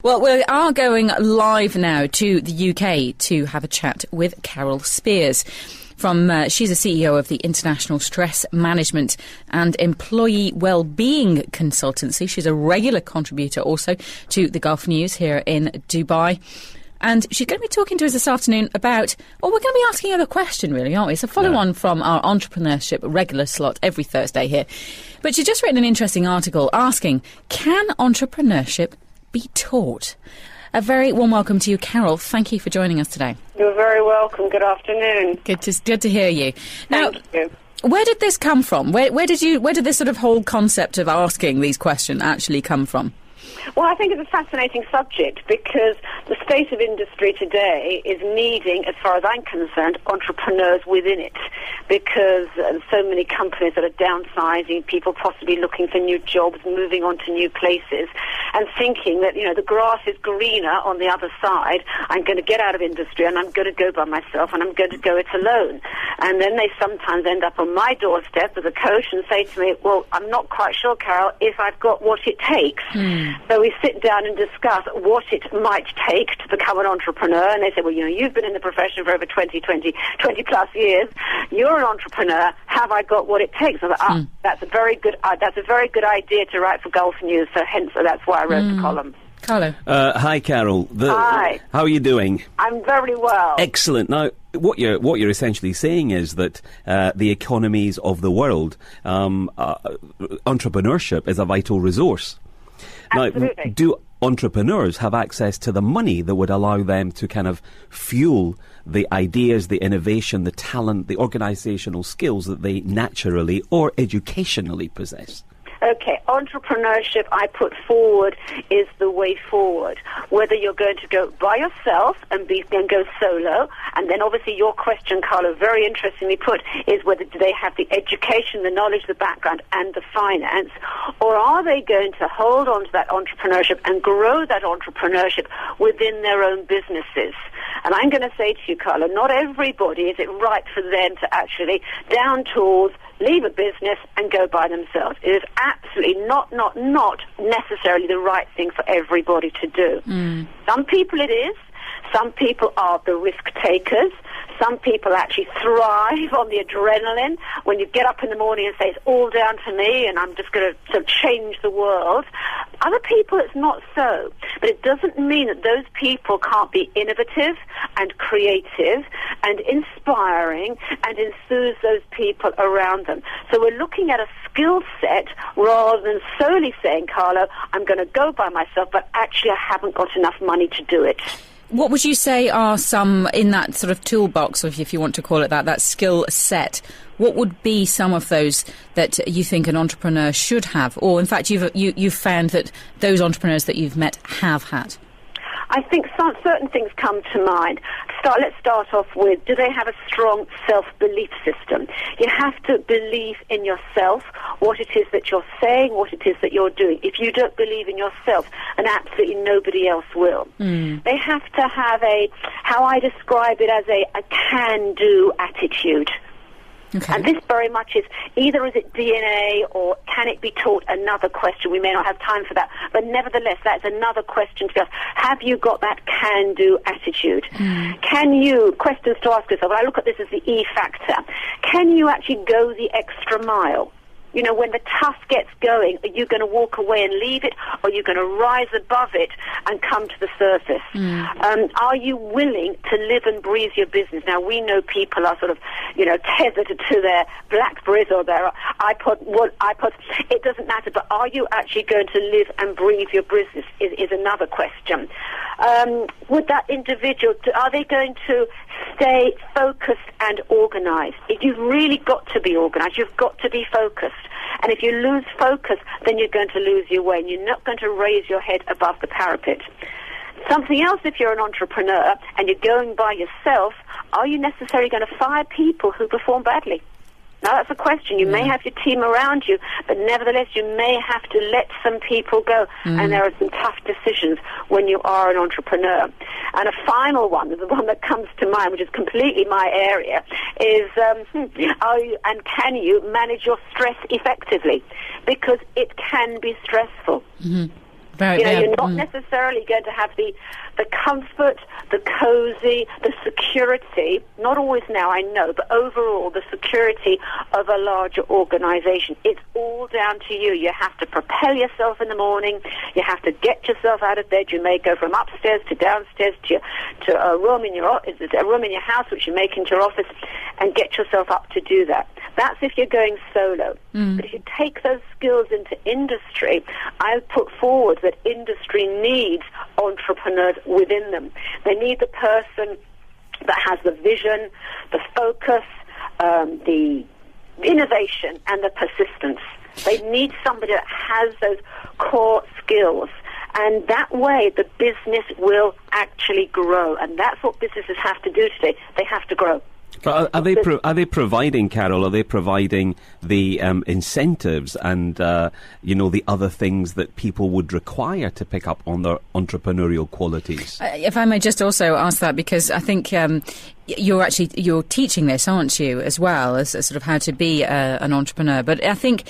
Well, we are going live now to the UK to have a chat with Carole Spiers. She's a CEO of the International Stress Management and Employee Wellbeing Consultancy. She's a regular contributor also to the Gulf News here in Dubai. And she's going to be talking to us this afternoon about, we're going to be asking her a question, really, aren't we? It's a follow-on from our entrepreneurship regular slot every Thursday here. But she's just written an interesting article asking, can entrepreneurship be taught? A very warm welcome to you, Carole. Thank you for joining us today. You're very welcome. Good afternoon. Good to hear you. Now, Thank you. Where did this come from? Where did this sort of whole concept of asking these questions actually come from? Well, I think it's a fascinating subject because the state of industry today is needing, as far as I'm concerned, entrepreneurs within it, because so many companies that are downsizing, people possibly looking for new jobs, moving on to new places, and thinking that, the grass is greener on the other side. I'm going to get out of industry and I'm going to go by myself and I'm going to go it alone. And then they sometimes end up on my doorstep as a coach and say to me, well, I'm not quite sure, Carole, if I've got what it takes. So we sit down and discuss what it might take to become an entrepreneur. And they say, well, you've been in the profession for over 20 plus years. You're an entrepreneur. Have I got what it takes? And I thought, that's a very good idea to write for Gulf News. So hence, that's why I wrote the column. Carlo. Hi, Carole. Hi. How are you doing? I'm very well. Excellent. Now, what you're essentially saying is that the economies of the world, entrepreneurship is a vital resource. Absolutely. Now, do entrepreneurs have access to the money that would allow them to kind of fuel the ideas, the innovation, the talent, the organisational skills that they naturally or educationally possess? Okay, entrepreneurship, I put forward, is the way forward. Whether you're going to go by yourself and go solo, and then obviously your question, Carlo, very interestingly put, is whether do they have the education, the knowledge, the background, and the finance, or are they going to hold on to that entrepreneurship and grow that entrepreneurship within their own businesses? And I'm going to say to you, Carlo, not everybody is it right for them to actually down tools, leave a business and go by themselves. It is absolutely not necessarily the right thing for everybody to do. Some people it is. Some people are the risk takers. Some people actually thrive on the adrenaline. When you get up in the morning and say, it's all down to me and I'm just going to change the world. Other people, it's not so. But it doesn't mean that those people can't be innovative and creative and inspiring and enthuse those people around them. So we're looking at a skill set rather than solely saying, Carlo, I'm going to go by myself, but actually I haven't got enough money to do it. What would you say are some, in that sort of toolbox, if you want to call it that skill set, what would be some of those that you think an entrepreneur should have? Or, in fact, you've found that those entrepreneurs that you've met have had? I think certain things come to mind. Let's start off with, do they have a strong self-belief system? You have to believe in yourself, what it is that you're saying, what it is that you're doing. If you don't believe in yourself, then absolutely nobody else will. They have to have how I describe it as a can-do attitude. Okay. And this very much is either is it DNA or can it be taught? Another question. We may not have time for that. But nevertheless, that's another question to ask. Have you got that can-do attitude? Questions to ask yourself, I look at this as the E factor. Can you actually go the extra mile? When the tough gets going, are you going to walk away and leave it, or are you going to rise above it and come to the surface? Are you willing to live and breathe your business? Now, we know people are sort of, tethered to their BlackBerries or their iPods. It doesn't matter, but are you actually going to live and breathe your business is another question. Would that individual, are they going to stay focused and organised? You've really got to be organised. You've got to be focused. And if you lose focus, then you're going to lose your way, and you're not going to raise your head above the parapet. Something else, if you're an entrepreneur and you're going by yourself, are you necessarily going to fire people who perform badly? Now, that's a question. You may have your team around you, but nevertheless, you may have to let some people go. And there are some tough decisions when you are an entrepreneur. And a final one, the one that comes to mind, which is completely my area, is can you manage your stress effectively? Because it can be stressful. You're not necessarily going to have the comfort, the cozy, the security, not always now, I know, but overall the security of a larger organization. It's all down to you. You have to propel yourself in the morning. You have to get yourself out of bed. You may go from upstairs to downstairs to a room in your house, which you make into your office, and get yourself up to do that. That's if you're going solo. But if you take those skills into industry, I put forward that industry needs entrepreneurs within them. They need the person that has the vision, the focus, the innovation, and the persistence. They need somebody that has those core skills. And that way, the business will actually grow. And that's what businesses have to do today. They have to grow. But are they providing, Carole? Are they providing the incentives and the other things that people would require to pick up on their entrepreneurial qualities? If I may just also ask that, because I think you're teaching this, aren't you, as well as sort of how to be an entrepreneur? But I think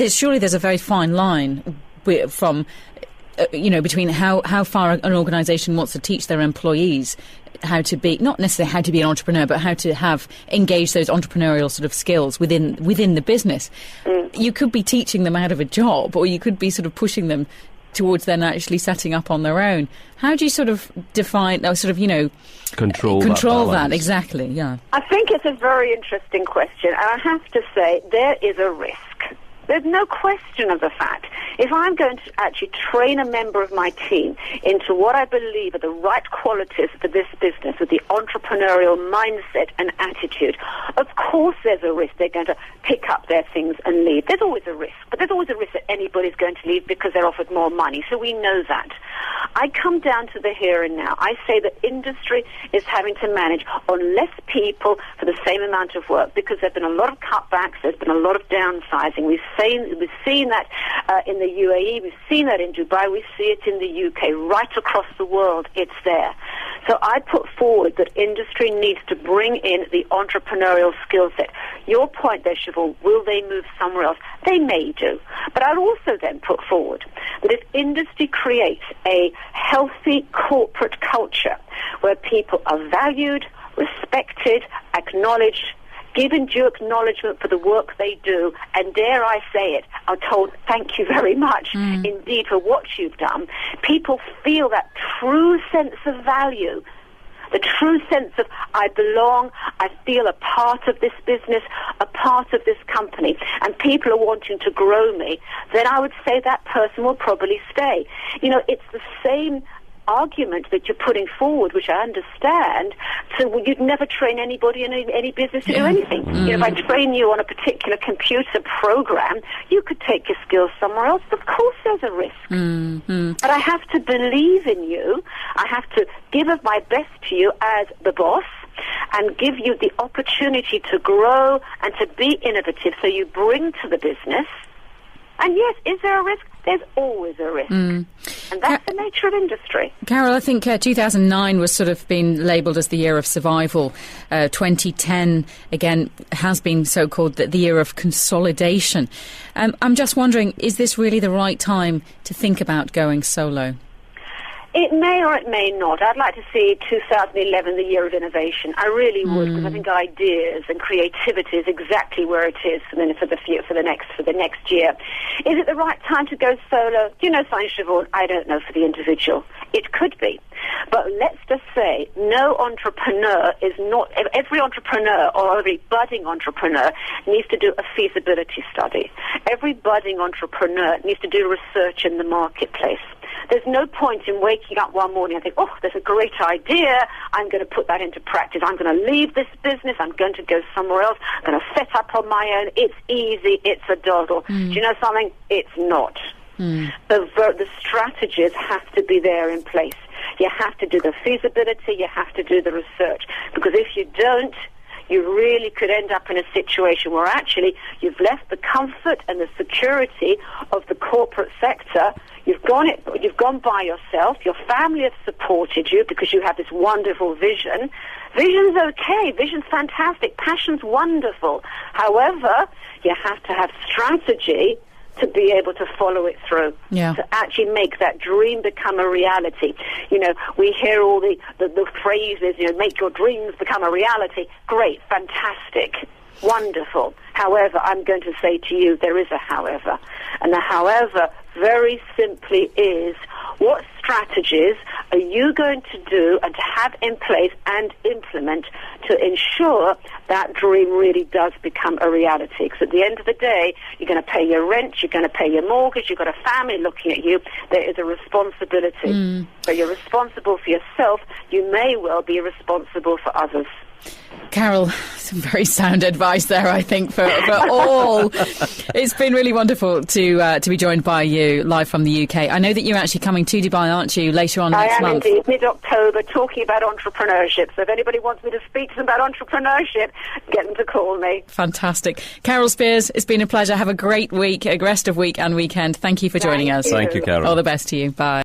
surely there's a very fine line from between how far an organisation wants to teach their employees how to be, not necessarily how to be an entrepreneur, but how to engage those entrepreneurial sort of skills within the business. You could be teaching them out of a job, or you could be sort of pushing them towards then actually setting up on their own. How do you sort of define, control that? Exactly, yeah. I think it's a very interesting question, and I have to say there is a risk. There's no question of the fact. If I'm going to actually train a member of my team into what I believe are the right qualities for this business, with the entrepreneurial mindset and attitude, of course there's a risk they're going to pick up their things and leave. There's always a risk. But there's always a risk that anybody's going to leave because they're offered more money. So we know that. I come down to the here and now. I say that industry is having to manage on less people for the same amount of work, because there have been a lot of cutbacks, there's been a lot of downsizing. We've seen that in the UAE, we've seen that in Dubai, we see it in the UK, right across the world, it's there. So I put forward that industry needs to bring in the entrepreneurial skill set. Your point there, Siobhan, will they move somewhere else? They may do. But I'd also then put forward that if industry creates a healthy corporate culture where people are valued, respected, acknowledged, given due acknowledgement for the work they do, and dare I say it, are told thank you very much indeed for what you've done, people feel that true sense of value, the true sense of I belong, I feel a part of this business, a part of this company, and people are wanting to grow me, then I would say that person will probably stay. It's the same argument that you're putting forward, which I understand. So you'd never train anybody in any business to do anything. If I train you on a particular computer program, you could take your skills somewhere else. Of course there's a risk. But I have to believe in you. I have to give of my best to you as the boss, and give you the opportunity to grow and to be innovative, so you bring to the business. And yes, is there a risk? There's always a risk. And that's the nature of industry. Carole, I think 2009 was sort of been labelled as the year of survival. 2010, again, has been so-called the year of consolidation. I'm just wondering, is this really the right time to think about going solo? It may or it may not. I'd like to see 2011 the year of innovation. I really would, because I think ideas and creativity is exactly where it is for the next year. Is it the right time to go solo? Do you know, Siobhan, I don't know for the individual. It could be. But let's just say no entrepreneur is not, every entrepreneur or every budding entrepreneur needs to do a feasibility study. Every budding entrepreneur needs to do research in the marketplace. There's no point in waking up one morning and think, oh, there's a great idea, I'm going to put that into practice. I'm going to leave this business, I'm going to go somewhere else, I'm going to set up on my own. It's easy, it's a doddle. Do you know something? It's not. The strategies have to be there in place. You have to do the feasibility, you have to do the research. Because if you don't, you really could end up in a situation where actually you've left the comfort and the security of the corporate sector. You've gone by yourself. Your family have supported you because you have this wonderful vision. Vision's okay. Vision's fantastic. Passion's wonderful. However, you have to have strategy to be able to follow it through, to actually make that dream become a reality. You know, we hear all the phrases, you know, make your dreams become a reality. Great, fantastic, wonderful. However, I'm going to say to you, there is a however. And the however very simply is, what strategies are you going to do and to have in place and implement to ensure that dream really does become a reality? Because at the end of the day, you're going to pay your rent, you're going to pay your mortgage, you've got a family looking at you. There is a responsibility. So you're responsible for yourself. You may well be responsible for others. Carole, some very sound advice there, I think, for all. It's been really wonderful to be joined by you live from the UK. I know that you're actually coming to Dubai, aren't you, later on next month? I am indeed, mid-October, talking about entrepreneurship. So if anybody wants me to speak to them about entrepreneurship, get them to call me. Fantastic. Carole Spiers, it's been a pleasure. Have a great week, a rest of week and weekend. Thank you for joining us. Thank you, Carole. All the best to you. Bye.